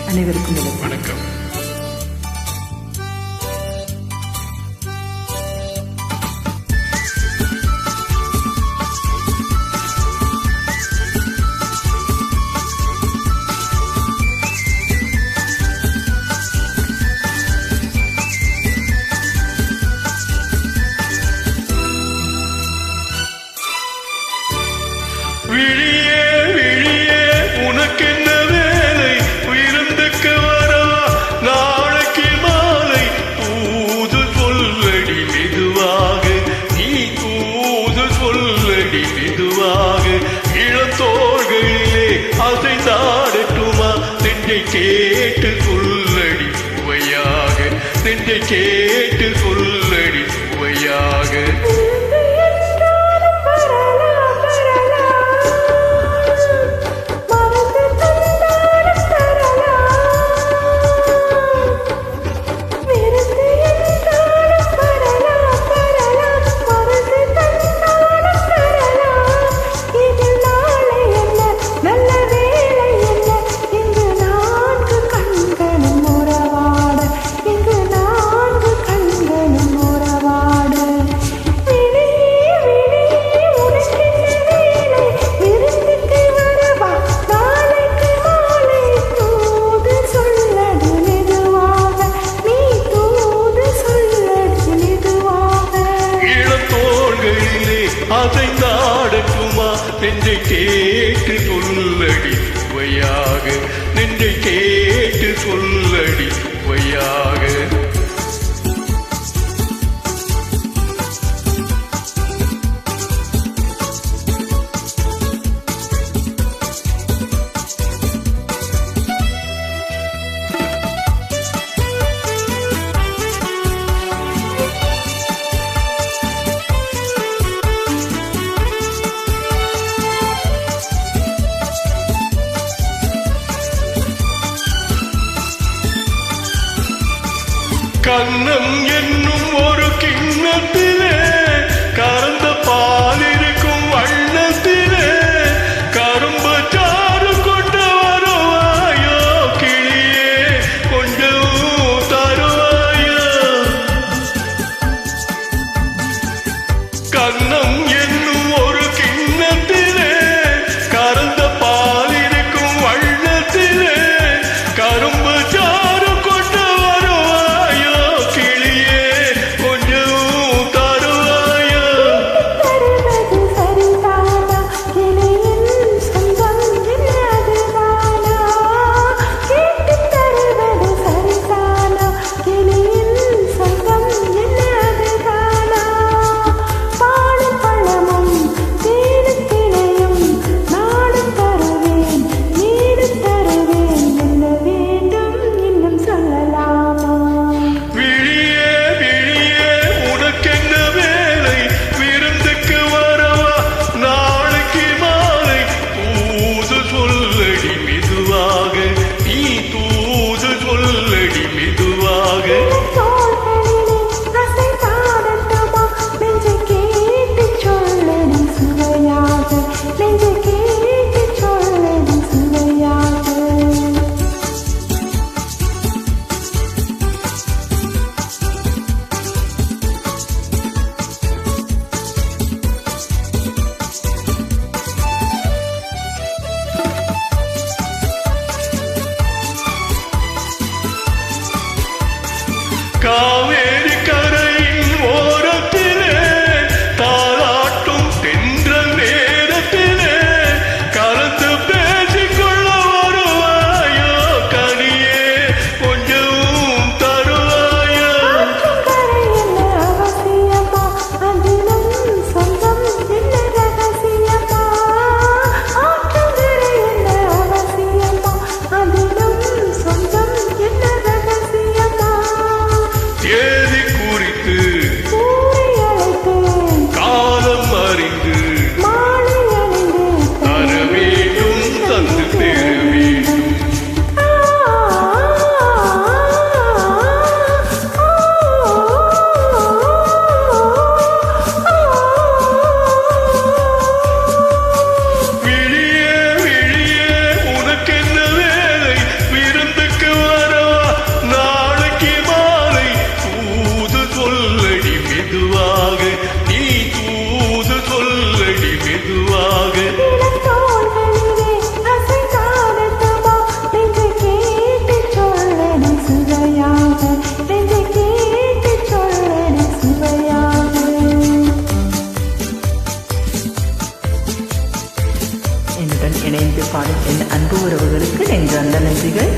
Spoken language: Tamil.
அனைவருக்கும் வணக்கம். விழியே விழியே உனக்கென்ன வேலை, உயிர்ந்துக்கு வரவா நாளைக்கு மாலை, தூது சொல்லடி மெதுவாக, நீ தூது சொல்லடி மெதுவாக, இளத்தோள்களிலே அசைந்தாடட்டுமா, நெஞ்சை கேட்டு சொல்லடி சுவையாக, நெஞ்சை கேட்டு சொல்லடி சுவையாக. அசைந்தாடட்டுமா, நெஞ்சை கேட்டு சொல்லடி சுவையாக, நெஞ்சை கேட்டு சொல்லடி சுவையாக. கண்ணம் என்னும் ஒரு கிண்ணத்திலே கறந்த பால் இருக்கும் வண்ணத்திலே, கரும்பு சாறு கொண்டு வருவாயோ கிளியே, கொஞ்சம் தருவாயோ. கண்ணம் என்னும் ஒரு கிண்ணத்திலே கறந்த பால் இருக்கும் வண்ணத்திலே, கரும்பு சாறு கொண்டு காவேரி கரையின் ஓரத்திலே தாலாட்டும் தென்றல் நேரத்திலே கலந்து பேசிக்கொள்ள வருவாயோ கனியே, கொஞ்சம் தருவாயோ. Yeah. இணைந்து பாடும் என் அன்பு உறவுகளுக்கு நெஞ்சார்ந்த நன்றிகள்.